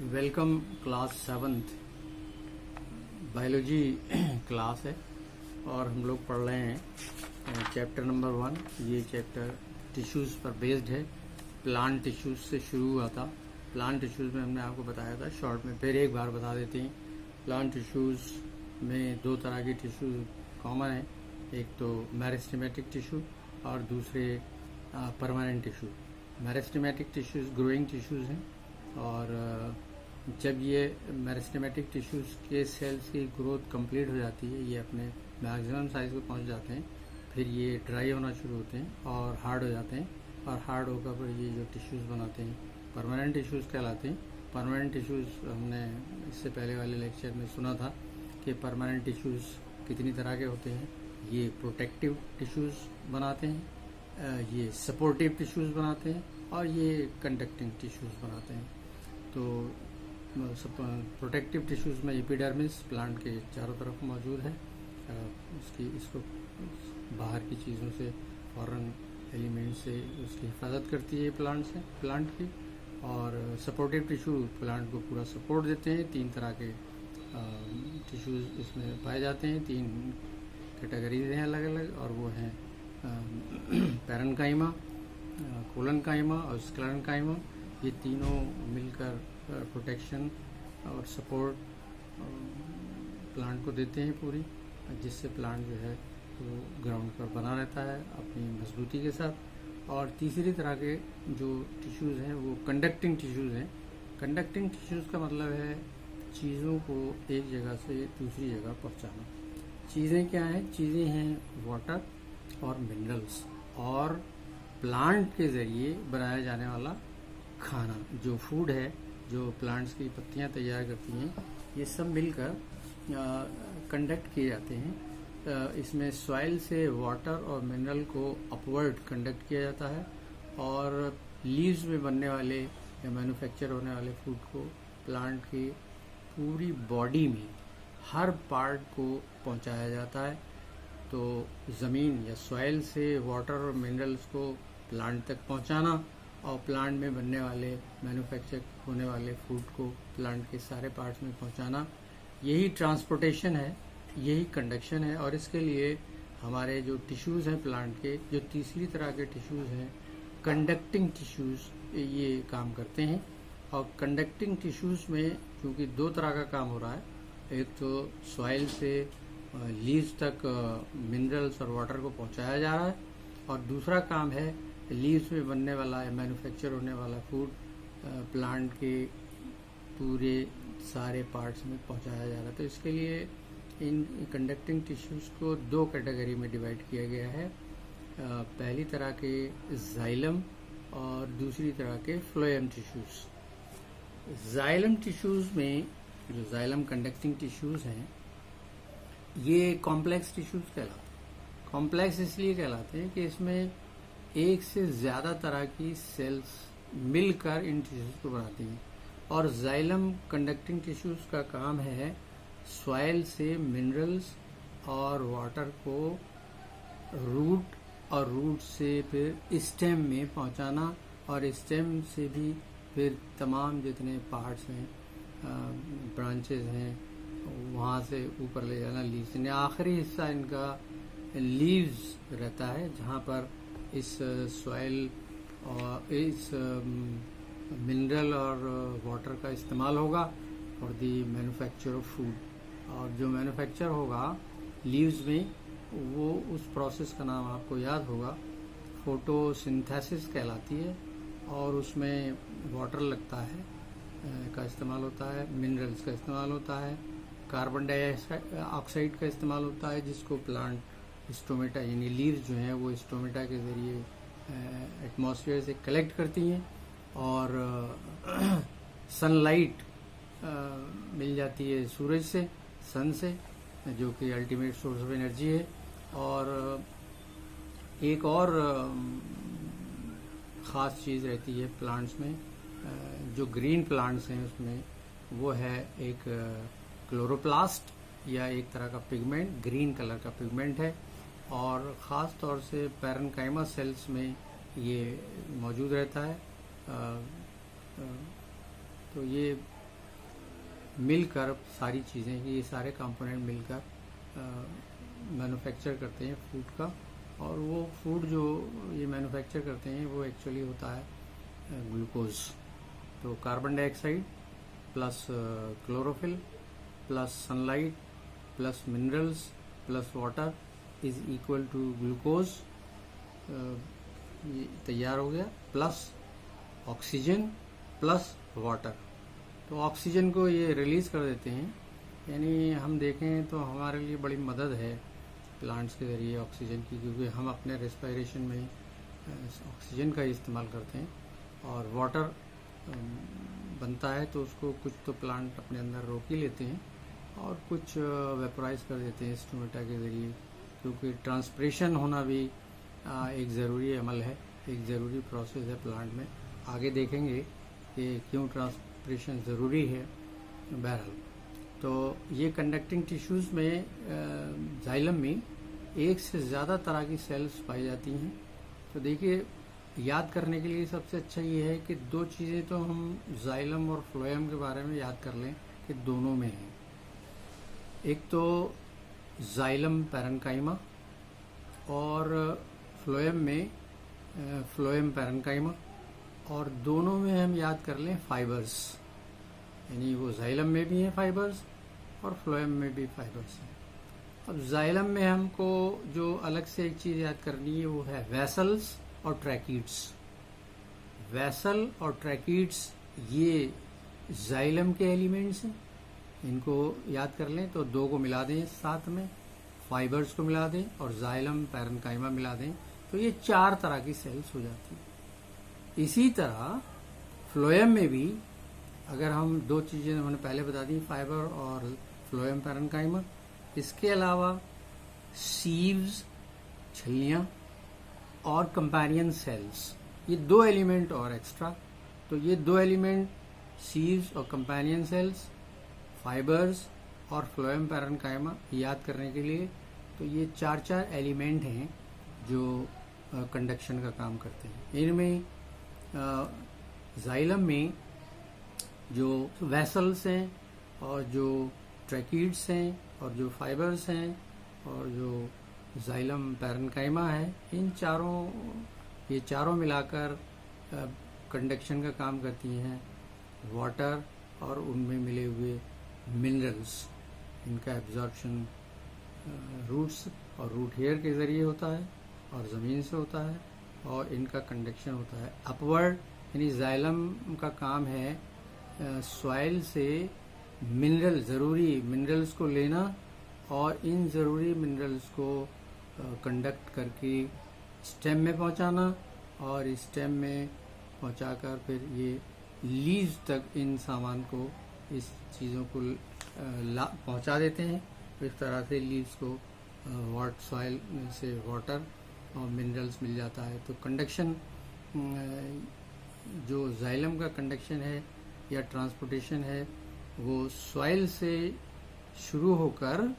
Welcome class 7th biology class है और हम लोग पढ़ रहे हैं चैप्टर नंबर 1। ये चैप्टर टिश्यूज़ पर बेस्ड है। प्लांट टिश्यूज़ से शुरू हुआ था। प्लांट टिश्यूज़ में हमने आपको बताया था शॉर्ट में, फिर एक बार बता देते हैं। प्लांट टिश्यूज़ में दो तरह की टिश्यूज़ कॉमन है, एक तो मेरिस्टेमेटिक टिश्यू और दूसरे permanent tissue. Meristematic tissues growing tissues हैं और जब ये मेरिस्टेमेटिक टिश्यूज़ के सेल्स की ग्रोथ कंप्लीट हो जाती है, ये अपने मैक्सिमम साइज को पहुंच जाते हैं, फिर ये ड्राई होना शुरू होते हैं और हार्ड हो जाते हैं और हार्ड होकर फिर ये जो टिश्यूज़ बनाते हैं परमानेंट टिश्यूज़ कहलाते हैं। परमानेंट टिश्यूज़ हमने इससे पहले वाले लेक्चर में सुना था कि परमानेंट टिश्यूज़ कितनी तरह के होते हैं। ये प्रोटेक्टिव टिश्यूज़ बनाते हैं, ये सपोर्टिव टिश्यूज़ बनाते हैं और ये कंडक्टिंग टिश्यूज़ बनाते हैं। तो प्रोटेक्टिव टिश्यूज़ में एपिडर्मिस प्लांट के चारों तरफ मौजूद है, इसको बाहर की चीज़ों से, फॉरेन एलिमेंट से उसकी हिफाजत करती है प्लांट की। और सपोर्टिव टिश्यू प्लांट को पूरा सपोर्ट देते हैं। तीन तरह के टिश्यूज़ इसमें पाए जाते हैं, तीन कैटेगरीज हैं अलग अलग, और वो हैं पैरेन्काइमा, कोलेन्काइमा और स्क्लेरेन्काइमा। ये तीनों मिलकर प्रोटेक्शन और सपोर्ट प्लांट को देते हैं पूरी, जिससे प्लांट जो है वो ग्राउंड पर बना रहता है अपनी मजबूती के साथ। और तीसरी तरह के जो टिश्यूज़ हैं वो कंडक्टिंग टिश्यूज़ हैं। कंडक्टिंग टिश्यूज़ का मतलब है चीज़ों को एक जगह से दूसरी जगह पहुंचाना। चीज़ें क्या हैं? चीज़ें हैं वाटर और मिनरल्स और प्लांट के ज़रिए बनाया जाने वाला खाना, जो फूड है, जो प्लांट्स की पत्तियां तैयार करती हैं, ये सब मिलकर कंडक्ट किए जाते हैं। इसमें सॉइल से वाटर और मिनरल को अपवर्ड कंडक्ट किया जाता है और लीव्स में बनने वाले या मैन्युफैक्चर होने वाले फूड को प्लांट की पूरी बॉडी में हर पार्ट को पहुंचाया जाता है। तो ज़मीन या सॉइल से वाटर और मिनरल्स को प्लांट तक पहुंचाना और प्लांट में बनने वाले मैन्युफैक्चर होने वाले फूड को प्लांट के सारे पार्ट्स में पहुंचाना, यही ट्रांसपोर्टेशन है, यही कंडक्शन है। और इसके लिए हमारे जो टिश्यूज़ हैं प्लांट के, जो तीसरी तरह के टिश्यूज़ हैं कंडक्टिंग टिश्यूज़, ये काम करते हैं। और कंडक्टिंग टिश्यूज़ में क्योंकि दो तरह का काम हो रहा है, एक तो सॉइल से लीव्स तक मिनरल्स और वाटर को पहुंचाया जा रहा है, और दूसरा काम है लीव्स में बनने वाला या मैन्युफैक्चर होने वाला फूड प्लांट के पूरे सारे पार्ट्स में पहुंचाया जा रहा है। तो इसके लिए इन कंडक्टिंग टिश्यूज़ को दो कैटेगरी में डिवाइड किया गया है। पहली तरह के जाइलम और दूसरी तरह के फ्लोएम टिश्यूज़। जाइलम टिश्यूज़ में जो जाइलम कंडक्टिंग टिश्यूज़ हैं, ये कॉम्प्लेक्स टिश्यूज़ कहलाते हैं। कॉम्प्लेक्स इसलिए कहलाते हैं कि इसमें एक से ज़्यादा तरह की सेल्स मिलकर इन टिश्यूज़ को बनाती हैं। और जाइलम कंडक्टिंग टिश्यूज़ का काम है सॉइल से मिनरल्स और वाटर को रूट और रूट से फिर स्टेम में पहुंचाना, और स्टेम से भी फिर तमाम जितने पार्ट्स हैं, ब्रांचेस हैं, वहाँ से ऊपर ले जाना लीव्स। यानी आखिरी हिस्सा इनका लीव्स रहता है, जहाँ पर इस सॉइल और इस मिनरल और वाटर का इस्तेमाल होगा for the manufacture of food. और जो मैन्युफैक्चर होगा लीव्स में, वो उस प्रोसेस का नाम आपको याद होगा, फोटोसिंथेसिस कहलाती है। और उसमें वाटर लगता है का इस्तेमाल होता है, मिनरल्स का इस्तेमाल होता है, कार्बन डाइऑक्साइड का इस्तेमाल होता है, जिसको प्लांट स्टोमेटा यानी लीव्स जो हैं वो स्टोमेटा के ज़रिए एटमॉस्फेयर से कलेक्ट करती हैं। और सनलाइट मिल जाती है सूरज से, सन से, जो कि अल्टीमेट सोर्स ऑफ एनर्जी है। और एक और ख़ास चीज़ रहती है प्लांट्स में, जो ग्रीन प्लांट्स हैं उसमें, वो है एक क्लोरोप्लास्ट या एक तरह का पिगमेंट, ग्रीन कलर का पिगमेंट है। और ख़ास तौर से पैरेन्काइमा सेल्स में ये मौजूद रहता है। तो ये मिलकर सारी चीज़ें, ये सारे कंपोनेंट मिलकर मैन्युफैक्चर करते हैं फूड का। और वो फूड जो ये मैन्युफैक्चर करते हैं वो एक्चुअली होता है ग्लूकोज। तो carbon dioxide plus chlorophyll plus sunlight plus minerals plus water is equal to glucose, ये तैयार हो गया, प्लस ऑक्सीजन प्लस वाटर। तो ऑक्सीजन को ये रिलीज़ कर देते हैं, यानी हम देखें तो हमारे लिए बड़ी मदद है प्लांट्स के ज़रिए ऑक्सीजन की, क्योंकि हम अपने रेस्पिरेशन में ऑक्सीजन का इस्तेमाल करते हैं। और वाटर बनता है तो उसको कुछ तो प्लांट अपने अंदर रोक ही लेते हैं और कुछ वेपोराइज कर देते हैं स्टोमेटा के ज़रिए, क्योंकि ट्रांसपिरेशन होना भी एक ज़रूरी अमल है, एक ज़रूरी प्रोसेस है प्लांट में। आगे देखेंगे कि क्यों ट्रांसपिरेशन ज़रूरी है। बहरहाल तो ये कंडक्टिंग टिश्यूज़ में जाइलम में एक से ज़्यादा तरह की सेल्स पाई जाती हैं। तो देखिए, याद करने के लिए सबसे अच्छा ये है कि दो चीज़ें तो हम जाइलम और फ्लोएम के बारे में याद कर लें कि दोनों में हैं। एक तो जाइलम पैरेन्काइमा और फ्लोएम में फ्लोएम पैरेन्काइमा, और दोनों में हम याद कर लें फाइबर्स, यानी वो जाइलम में भी हैं फाइबर्स और फ्लोएम में भी फाइबर्स हैं। अब जाइलम में हमको जो अलग से एक चीज़ याद करनी है वो है वेसल्स और ट्रैकीड्स। वेसल और ट्रैकीड्स ये जाइलम के एलिमेंट्स हैं, इनको याद कर लें तो दो को मिला दें साथ में, फाइबर्स को मिला दें और जाइलम पैरेन्काइमा मिला दें तो ये 4 तरह की सेल्स हो जाती हैं। इसी तरह फ्लोएम में भी अगर हम दो चीज़ें हमने पहले बता दी, फाइबर और फ्लोएम पैरेन्काइमा, इसके अलावा सीव्स छलियाँ और कंपेनियन सेल्स, ये 2 एलिमेंट और एक्स्ट्रा। तो ये 2 एलिमेंट सीव्स और कंपेनियन सेल्स, फाइबर्स और फ्लोएम पैरेन्काइमा याद करने के लिए, तो ये 4 एलिमेंट हैं जो कंडक्शन का काम करते हैं। इनमें जाइलम में जो वेसल्स हैं और जो ट्रैकीड्स हैं और जो फाइबर्स हैं और जो जाइलम पैरेन्काइमा है, ये चारों मिलाकर कंडक्शन का काम करती हैं। वाटर और उनमें मिले हुए मिनरल्स, इनका एब्जॉर्प्शन रूट्स और रूट हेयर के ज़रिए होता है और ज़मीन से होता है, और इनका कंडक्शन होता है अपवर्ड, यानी जाइलम का काम है सॉइल से ज़रूरी मिनरल्स को लेना और इन ज़रूरी मिनरल्स को कंडक्ट करके स्टेम में पहुंचाना, और स्टेम में पहुंचाकर फिर ये लीव्स तक इन सामान को, इस चीज़ों को पहुंचा देते हैं। इस तरह से लीव्स को सॉइल से वाटर और मिनरल्स मिल जाता है। तो कंडक्शन, जो जाइलम का कंडक्शन है या ट्रांसपोर्टेशन है, वो सॉइल से शुरू होकर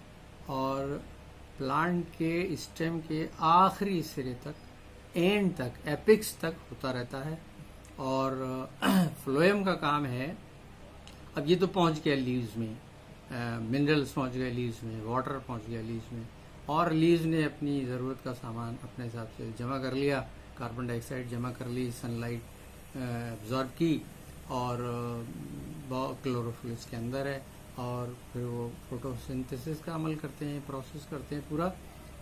और प्लांट के स्टेम के आखिरी सिरे तक, एंड तक, एपिक्स तक होता रहता है। और फ्लोएम का काम है, अब ये तो पहुंच गया लीव्स में, मिनरल्स पहुंच गए लीव्स में, वाटर पहुंच गया लीव्स में, और लीव्स ने अपनी ज़रूरत का सामान अपने हिसाब से जमा कर लिया, कार्बन डाइऑक्साइड जमा कर ली, सनलाइट एब्जॉर्ब की, और क्लोरोफिल इसके अंदर है, और फिर वो फोटोसिंथेसिस का अमल करते हैं, प्रोसेस करते हैं पूरा,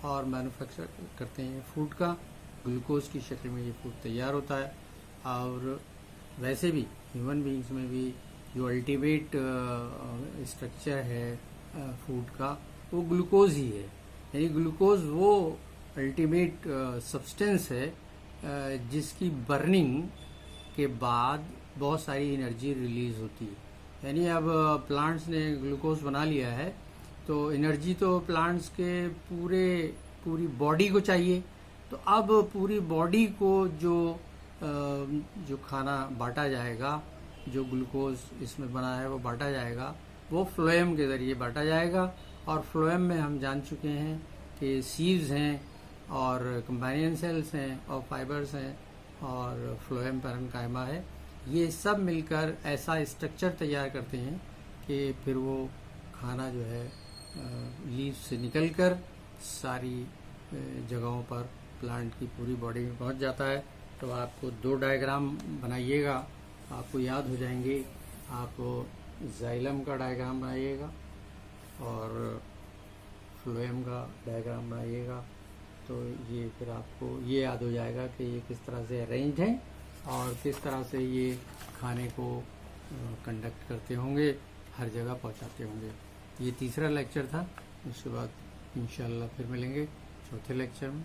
और मैन्युफैक्चर करते हैं फूड का। ग्लूकोज की शक्ल में ये फूड तैयार होता है। और वैसे भी ह्यूमन बीइंग्स में भी जो अल्टीमेट स्ट्रक्चर है फूड का, वो ग्लूकोज ही है। यानी ग्लूकोज वो अल्टीमेट सब्सटेंस है जिसकी बर्निंग के बाद बहुत सारी एनर्जी रिलीज होती है। यानी अब प्लांट्स ने ग्लूकोज बना लिया है तो एनर्जी तो प्लांट्स के पूरी बॉडी को चाहिए। तो अब पूरी बॉडी को जो खाना बांटा जाएगा, जो ग्लूकोज इसमें बना है वो बांटा जाएगा, वो फ्लोएम के ज़रिए बांटा जाएगा। और फ्लोएम में हम जान चुके हैं कि सीव्स हैं और कंपेनियन सेल्स हैं और फाइबर्स हैं और फ्लोएम पैरेन्काइमा है। ये सब मिलकर ऐसा स्ट्रक्चर तैयार करते हैं कि फिर वो खाना जो है लीफ से निकलकर सारी जगहों पर प्लांट की पूरी बॉडी में पहुंच जाता है। तो आपको 2 डायग्राम बनाइएगा, आपको याद हो जाएंगे। आप जाइलम का डायग्राम बनाइएगा और फ्लोएम का डायग्राम बनाइएगा, तो ये फिर आपको ये याद हो जाएगा कि ये किस तरह से अरेंज्ड है और किस तरह से ये खाने को कंडक्ट करते होंगे, हर जगह पहुंचाते होंगे। ये तीसरा लेक्चर था। उसके बाद इंशाल्लाह फिर मिलेंगे चौथे लेक्चर में।